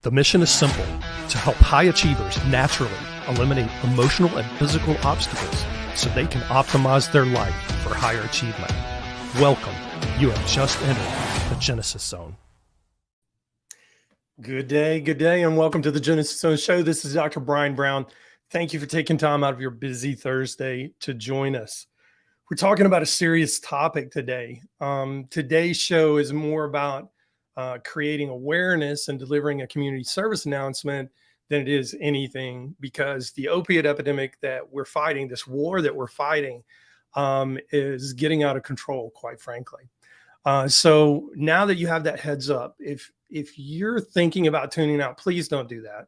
The mission is simple: to help high achievers naturally eliminate emotional and physical obstacles so they can optimize their life for higher achievement. Welcome. You have just entered the Genesis Zone. Good day, and welcome to the Genesis Zone Show. This is Dr. Brian Brown. Thank you for taking time out of your busy Thursday to join us. We're talking about a serious topic today. Today's show is more about creating awareness and delivering a community service announcement than it is anything, because the opiate epidemic that we're fighting, this war that we're fighting, is getting out of control, quite frankly. So now that you have that heads up, if you're thinking about tuning out, please don't do that.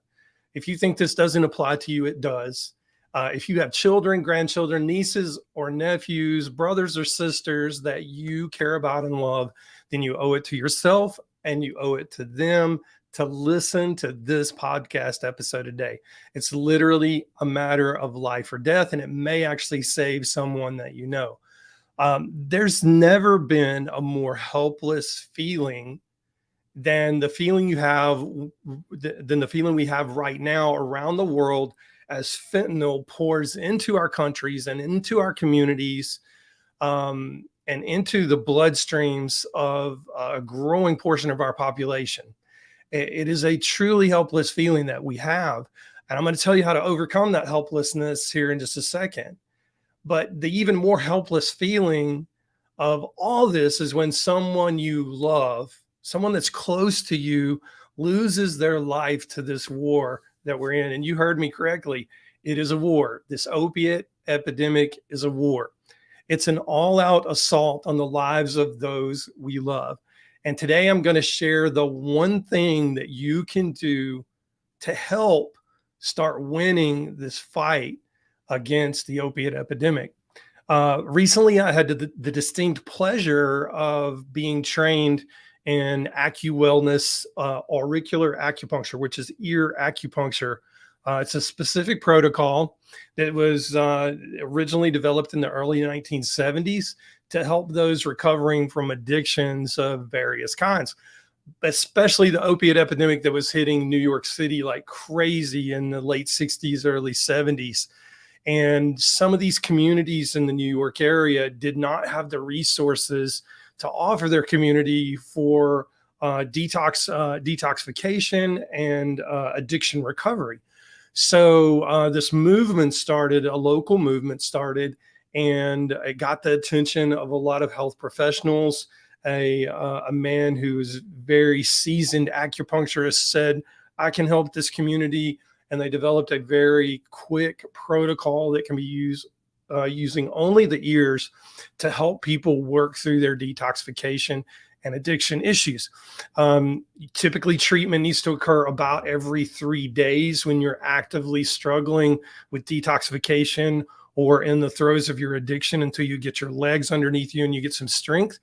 If you think this doesn't apply to you, it does. If you have children, grandchildren, nieces or nephews, brothers or sisters that you care about and love, then you owe it to yourself and you owe it to them to listen to this podcast episode today. It's literally a matter of life or death, and it may actually save someone that you know. There's never been a more helpless feeling than the feeling we have right now around the world as fentanyl pours into our countries and into our communities, and into the bloodstreams of a growing portion of our population. It is a truly helpless feeling that we have. And I'm going to tell you how to overcome that helplessness here in just a second. But the even more helpless feeling of all this is when someone you love, someone that's close to you, loses their life to this war that we're in. And you heard me correctly. It is a war. This opiate epidemic is a war. It's an all-out assault on the lives of those we love. And today I'm going to share the one thing that you can do to help start winning this fight against the opiate epidemic. Recently, I had the distinct pleasure of being trained in AccuWellness auricular acupuncture, which is ear acupuncture. It's a specific protocol that was originally developed in the early 1970s to help those recovering from addictions of various kinds, especially the opiate epidemic that was hitting New York City like crazy in the late 60s, early 70s. And some of these communities in the New York area did not have the resources to offer their community for detoxification and addiction recovery. So this movement started, a local movement started, and it got the attention of a lot of health professionals. A man who's very seasoned acupuncturist said, I can help this community. And they developed a very quick protocol that can be used using only the ears to help people work through their detoxification and addiction issues. Typically, treatment needs to occur about every 3 days when you're actively struggling with detoxification or in the throes of your addiction until you get your legs underneath you and you get some strength.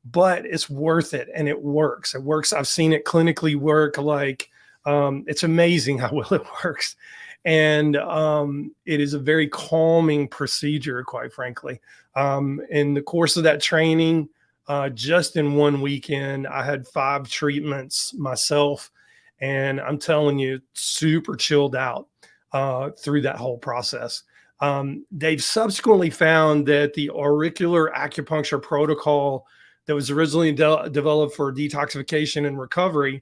But it's worth it, and it works. It works. I've seen it clinically work. Like, it's amazing how well it works. And it is a very calming procedure, quite frankly. In the course of that training, just in one weekend, I had 5 treatments myself, and I'm telling you, super chilled out through that whole process. They've subsequently found that the auricular acupuncture protocol that was originally developed for detoxification and recovery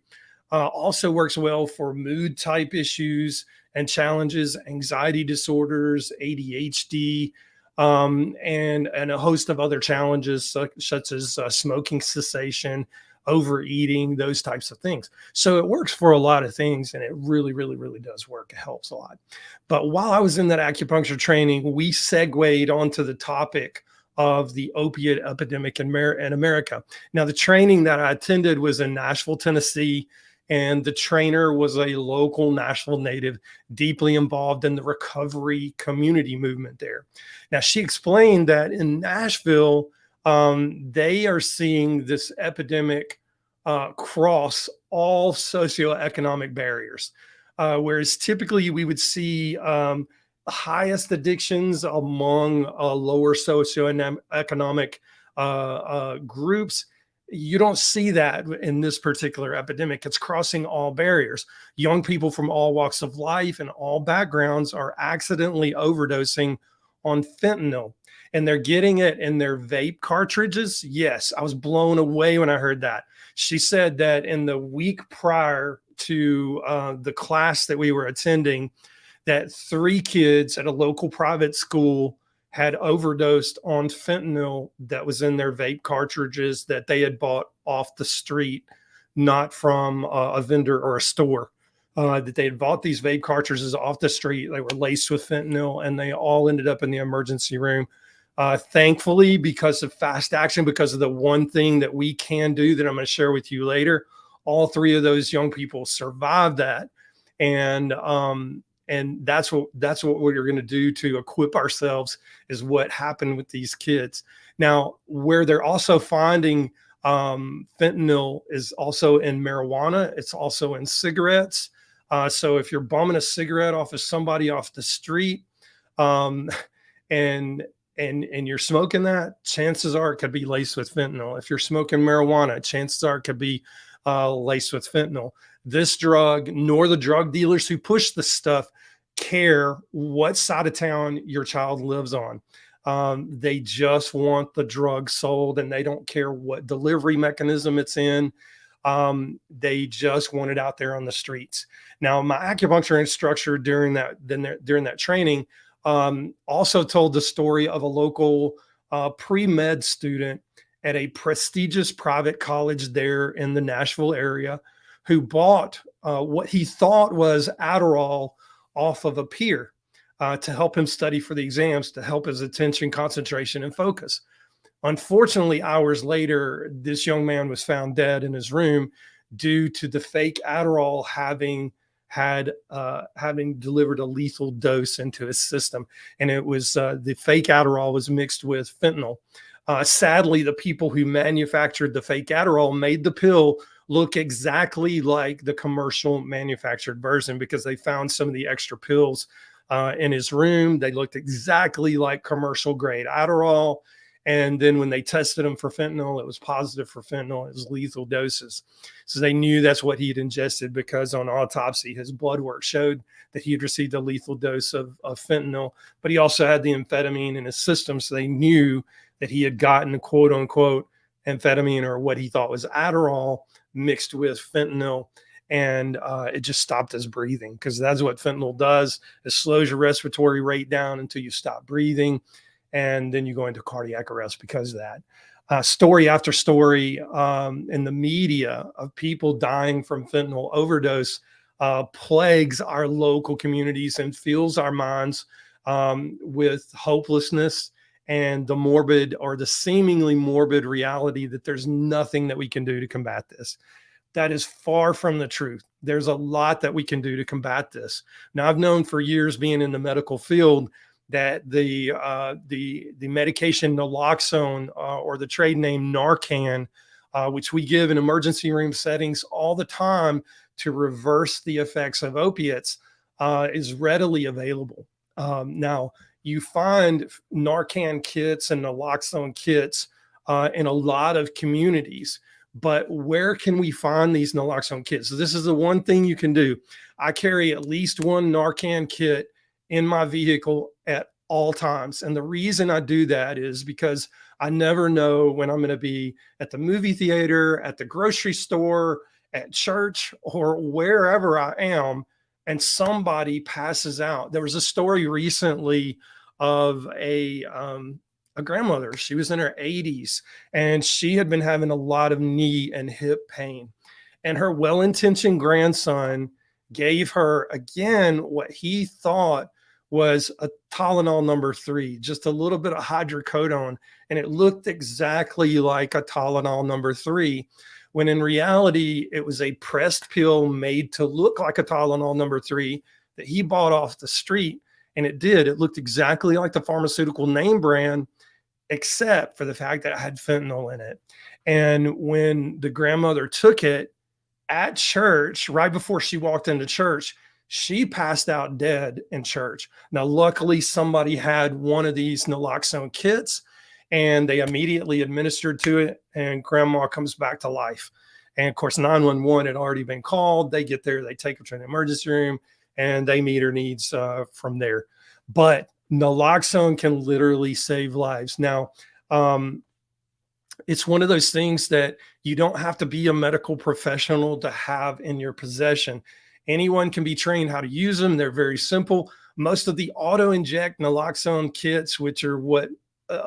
also works well for mood type issues and challenges, anxiety disorders, ADHD, and a host of other challenges such as smoking cessation, overeating, those types of things. So it works for a lot of things, and it really, really, really does work. It helps a lot. But while I was in that acupuncture training, we segued onto the topic of the opiate epidemic in America. Now, the training that I attended was in Nashville, Tennessee, and the trainer was a local Nashville native, deeply involved in the recovery community movement there. Now, she explained that in Nashville, they are seeing this epidemic cross all socioeconomic barriers, whereas typically we would see the highest addictions among lower socioeconomic groups You don't see that in this particular epidemic. It's crossing all barriers. Young people from all walks of life and all backgrounds are accidentally overdosing on fentanyl, and they're getting it in their vape cartridges. Yes, I was blown away when I heard that. She said that in the week prior to the class that we were attending, that 3 kids at a local private school had overdosed on fentanyl that was in their vape cartridges that they had bought off the street, not from a vendor or a store. That they had bought these vape cartridges off the street. They were laced with fentanyl, and they all ended up in the emergency room. Thankfully, because of fast action, because of the one thing that we can do that I'm going to share with you later, all 3 of those young people survived that. And that's what we're going to do to equip ourselves, is what happened with these kids. Now, where they're also finding fentanyl is also in marijuana. It's also in cigarettes. So if you're bumming a cigarette off of somebody off the street, and you're smoking that, chances are it could be laced with fentanyl. If you're smoking marijuana, chances are it could be laced with fentanyl. This drug, nor the drug dealers who push this stuff, care what side of town your child lives on. They just want the drug sold, and they don't care what delivery mechanism it's in. They just want it out there on the streets. Now, my acupuncture instructor during that training also told the story of a local pre-med student at a prestigious private college there in the Nashville area, who bought what he thought was Adderall off of a peer to help him study for the exams, to help his attention, concentration, and focus. Unfortunately, hours later, this young man was found dead in his room due to the fake Adderall having delivered a lethal dose into his system. And it was the fake Adderall was mixed with fentanyl. Sadly, the people who manufactured the fake Adderall made the pill look exactly like the commercial manufactured version, because they found some of the extra pills in his room. They looked exactly like commercial grade Adderall. And then when they tested him for fentanyl, it was positive for fentanyl. It was lethal doses. So they knew that's what he had ingested, because on autopsy, his blood work showed that he had received a lethal dose of fentanyl, but he also had the amphetamine in his system. So they knew that he had gotten quote unquote amphetamine, or what he thought was Adderall, mixed with fentanyl. And it just stopped his breathing, because that's what fentanyl does. It slows your respiratory rate down until you stop breathing. And then you go into cardiac arrest because of that. Story after story in the media of people dying from fentanyl overdose plagues our local communities and fills our minds with hopelessness and the morbid, or the seemingly morbid, reality that there's nothing that we can do to combat this. That is far from the truth. There's a lot that we can do to combat this. Now, I've known for years, being in the medical field, that the medication naloxone, or the trade name Narcan, which we give in emergency room settings all the time to reverse the effects of opiates, is readily available. Now, you find Narcan kits and naloxone kits in a lot of communities, but where can we find these naloxone kits? So this is the one thing you can do. I carry at least one Narcan kit in my vehicle at all times. And the reason I do that is because I never know when I'm going to be at the movie theater, at the grocery store, at church, or wherever I am, and somebody passes out. There was a story recently of a grandmother. She was in her 80s, and she had been having a lot of knee and hip pain. And her well-intentioned grandson gave her, again, what he thought was a Tylenol number 3, just a little bit of hydrocodone. And it looked exactly like a Tylenol number 3, when in reality, it was a pressed pill made to look like a Tylenol number 3 that he bought off the street. And it did. It looked exactly like the pharmaceutical name brand, except for the fact that it had fentanyl in it. And when the grandmother took it at church, right before she walked into church, she passed out dead in church. Now, luckily, somebody had one of these naloxone kits, and they immediately administered to it, and grandma comes back to life. And of course, 911 had already been called. They get there, they take her to an emergency room, and they meet her needs from there. But naloxone can literally save lives. Now, it's one of those things that you don't have to be a medical professional to have in your possession. Anyone can be trained how to use them. They're very simple. Most of the auto inject naloxone kits, which are what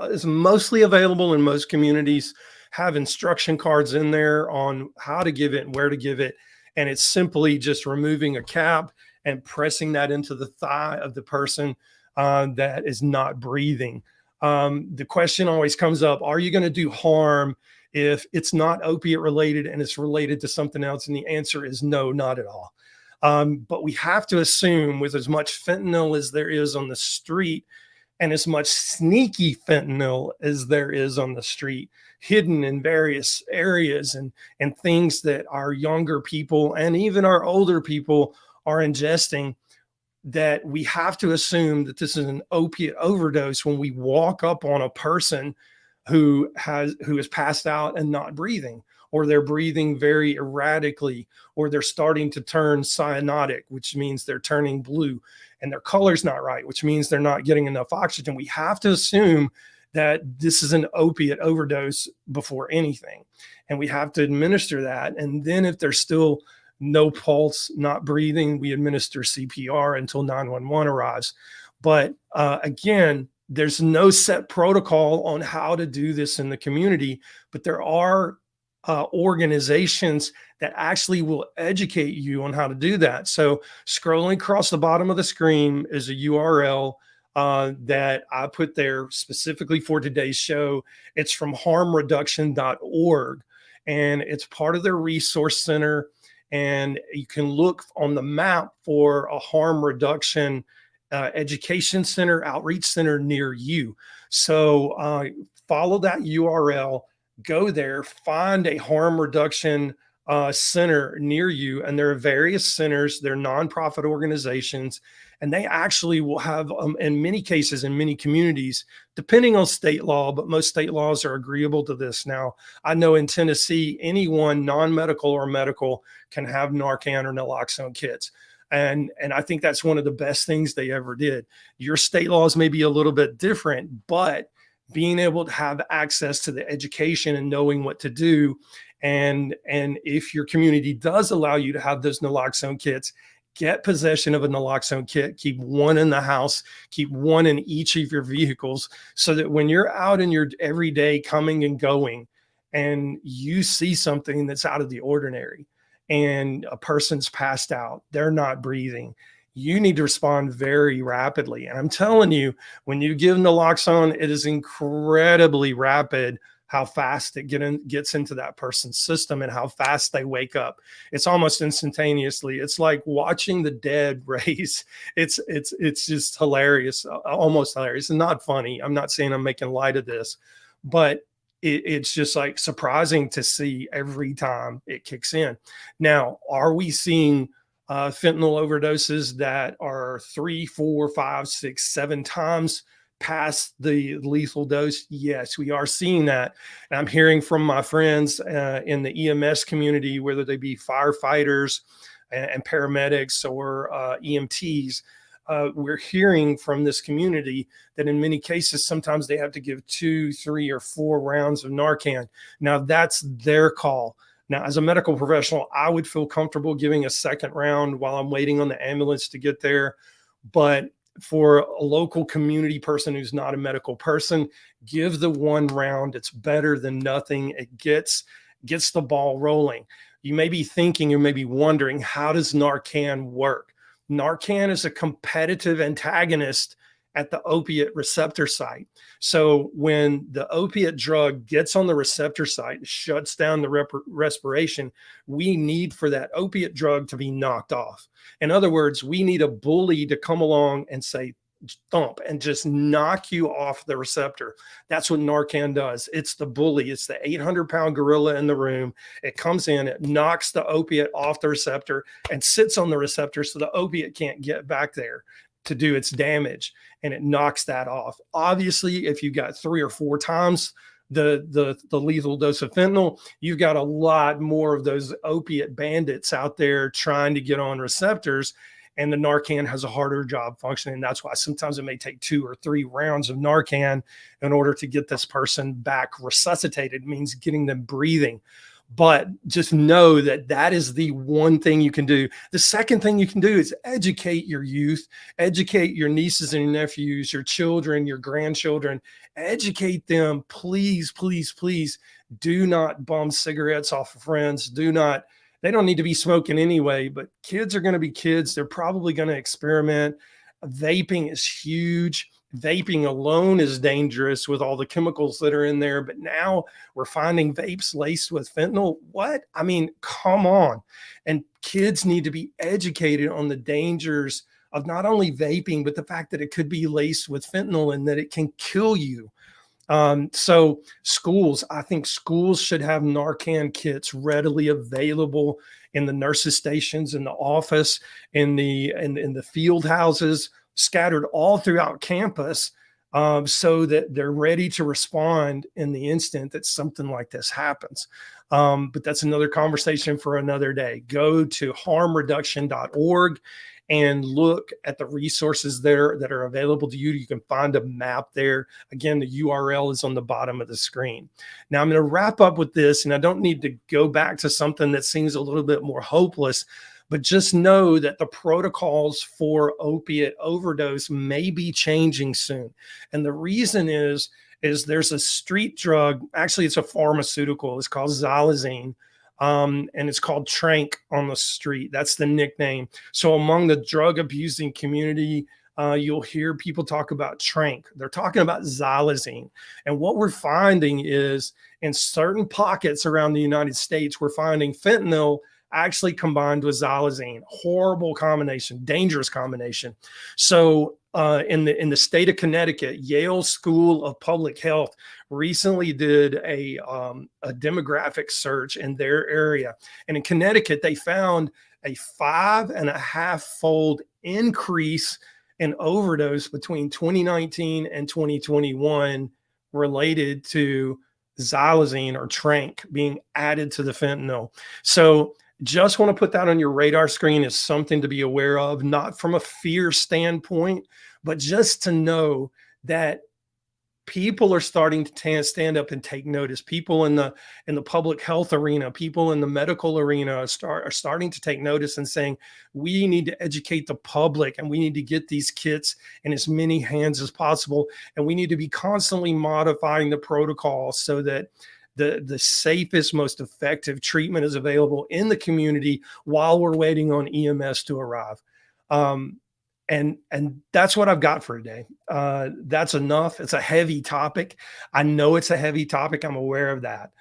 is mostly available in most communities, have instruction cards in there on how to give it and where to give it. And it's simply just removing a cap and pressing that into the thigh of the person that is not breathing. The question always comes up, are you going to do harm if it's not opiate related and it's related to something else? And the answer is no, not at all. But we have to assume, with as much fentanyl as there is on the street and as much sneaky fentanyl as there is on the street, hidden in various areas and things that our younger people and even our older people are ingesting, that we have to assume that this is an opiate overdose when we walk up on a person who is passed out and not breathing, or they're breathing very erratically, or they're starting to turn cyanotic, which means they're turning blue, and their color's not right, which means they're not getting enough oxygen. We have to assume that this is an opiate overdose before anything, and we have to administer that. And then if there's still no pulse, not breathing, we administer CPR until 911 arrives. But again, there's no set protocol on how to do this in the community, but there are organizations that actually will educate you on how to do that. So scrolling across the bottom of the screen is a URL that I put there specifically for today's show. It's from harmreduction.org, and it's part of their resource center. And you can look on the map for a harm reduction education center, outreach center near you. So follow that URL, go there, find a harm reduction center near you. And there are various centers, they're nonprofit organizations, and they actually will have, in many cases, in many communities, depending on state law, but most state laws are agreeable to this. Now, I know in Tennessee, anyone non-medical or medical can have Narcan or naloxone kits. And I think that's one of the best things they ever did. Your state laws may be a little bit different, but being able to have access to the education and knowing what to do. And if your community does allow you to have those naloxone kits, get possession of a naloxone kit, keep one in the house, keep one in each of your vehicles, so that when you're out in your everyday coming and going and you see something that's out of the ordinary and a person's passed out, they're not breathing, you need to respond very rapidly. And I'm telling you, when you give naloxone, it is incredibly rapid how fast it gets into that person's system and how fast they wake up. It's almost instantaneously. It's like watching the dead raise. It's just hilarious, almost hilarious, and not funny. I'm not saying I'm making light of this, but it's just like surprising to see every time it kicks in. Now, are we seeing fentanyl overdoses that are 3, 4, 5, 6, 7 times past the lethal dose? Yes, we are seeing that. And I'm hearing from my friends in the EMS community, whether they be firefighters and paramedics or EMTs, we're hearing from this community that in many cases, sometimes they have to give 2, 3, or 4 rounds of Narcan. Now, that's their call. Now, as a medical professional, I would feel comfortable giving a second round while I'm waiting on the ambulance to get there. But for a local community person who's not a medical person, give the 1 round. It's better than nothing. It gets the ball rolling. You may be thinking, you may be wondering, how does Narcan work? Narcan is a competitive antagonist at the opiate receptor site. So when the opiate drug gets on the receptor site, it shuts down the respiration, we need for that opiate drug to be knocked off. In other words, we need a bully to come along and say, thump, and just knock you off the receptor. That's what Narcan does. It's the bully. It's the 800-pound gorilla in the room. It comes in, it knocks the opiate off the receptor and sits on the receptor so the opiate can't get back there. to do its damage, and it knocks that off. Obviously, if you got 3 or 4 times the lethal dose of fentanyl, you've got a lot more of those opiate bandits out there trying to get on receptors, and the Narcan has a harder job functioning. That's why sometimes it may take 2 or 3 rounds of Narcan in order to get this person back resuscitated. It means getting them breathing. But just know that that is the one thing you can do. The second thing you can do is educate your youth, educate your nieces and your nephews, your children, your grandchildren, educate them. Please, please, please do not bum cigarettes off of friends. They don't need to be smoking anyway, but kids are going to be kids. They're probably going to experiment. Vaping is huge. Vaping alone is dangerous with all the chemicals that are in there. But now we're finding vapes laced with fentanyl. What? I mean, come on. And kids need to be educated on the dangers of not only vaping, but the fact that it could be laced with fentanyl and that it can kill you. So I think schools should have Narcan kits readily available in the nurses' stations, in the office, in the field houses, scattered all throughout campus, so that they're ready to respond in the instant that something like this happens. But that's another conversation for another day. Go to harmreduction.org and look at the resources there that are available to you. You can find a map there. Again, the URL is on the bottom of the screen. Now I'm going to wrap up with this, and I don't need to go back to something that seems a little bit more hopeless, but just know that the protocols for opiate overdose may be changing soon. And the reason is there's a street drug, actually it's a pharmaceutical, it's called xylazine. And it's called Trank on the street. That's the nickname. So among the drug abusing community, you'll hear people talk about Trank. They're talking about xylazine. And what we're finding is in certain pockets around the United States, we're finding fentanyl actually combined with xylazine. Horrible combination, dangerous combination. So in the state of Connecticut, Yale School of Public Health recently did a demographic search in their area. And in Connecticut, they found a 5.5-fold increase in overdose between 2019 and 2021 related to xylazine or Trank being added to the fentanyl. So just want to put that on your radar screen as something to be aware of, not from a fear standpoint, but just to know that people are starting to stand up and take notice. People in the public health arena, people in the medical arena are starting to take notice and saying, we need to educate the public and we need to get these kits in as many hands as possible. And we need to be constantly modifying the protocol so that the safest, most effective treatment is available in the community while we're waiting on EMS to arrive. And that's what I've got for today. That's enough. It's a heavy topic. I know it's a heavy topic. I'm aware of that,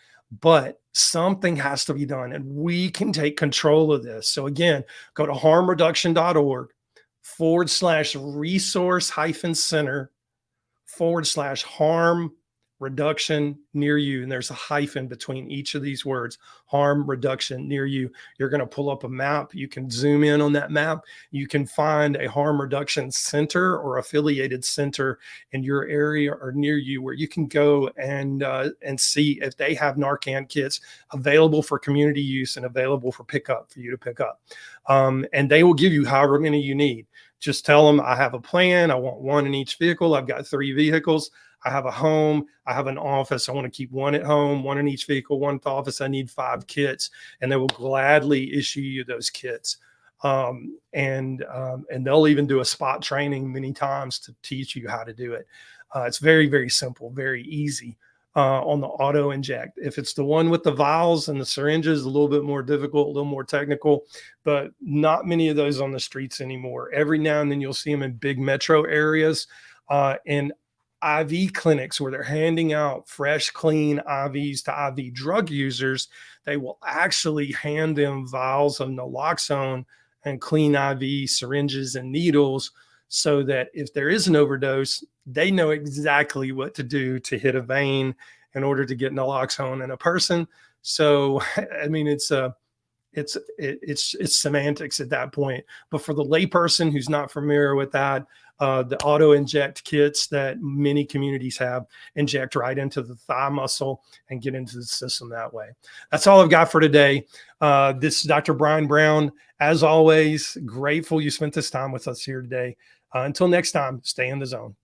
but something has to be done and we can take control of this. So again, go to harmreduction.org/resource-center/harm reduction near you. And there's a hyphen between each of these words, harm reduction near you. You're going to pull up a map. You can zoom in on that map. You can find a harm reduction center or affiliated center in your area or near you where you can go and see if they have Narcan kits available for community use and available for pickup for you to pick up. And they will give you however many you need. Just tell them, I have a plan. I want one in each vehicle. I've got 3 vehicles. I have a home. I have an office. I want to keep one at home, one in each vehicle, one at the office. I need 5 kits, and they will gladly issue you those kits. And they'll even do a spot training many times to teach you how to do it. It's very, very simple, very easy on the auto inject. If it's the one with the vials and the syringes, a little bit more difficult, a little more technical, but not many of those on the streets anymore. Every now and then you'll see them in big metro areas and IV clinics where they're handing out fresh, clean IVs to IV drug users. They will actually hand them vials of naloxone and clean IV syringes and needles so that if there is an overdose, they know exactly what to do to hit a vein in order to get naloxone in a person. So, I mean, it's it's semantics at that point. But for the layperson who's not familiar with that, the auto inject kits that many communities have inject right into the thigh muscle and get into the system that way. That's all I've got for today. This is Dr. Brian Brown. As always, grateful you spent this time with us here today. Until next time, stay in the zone.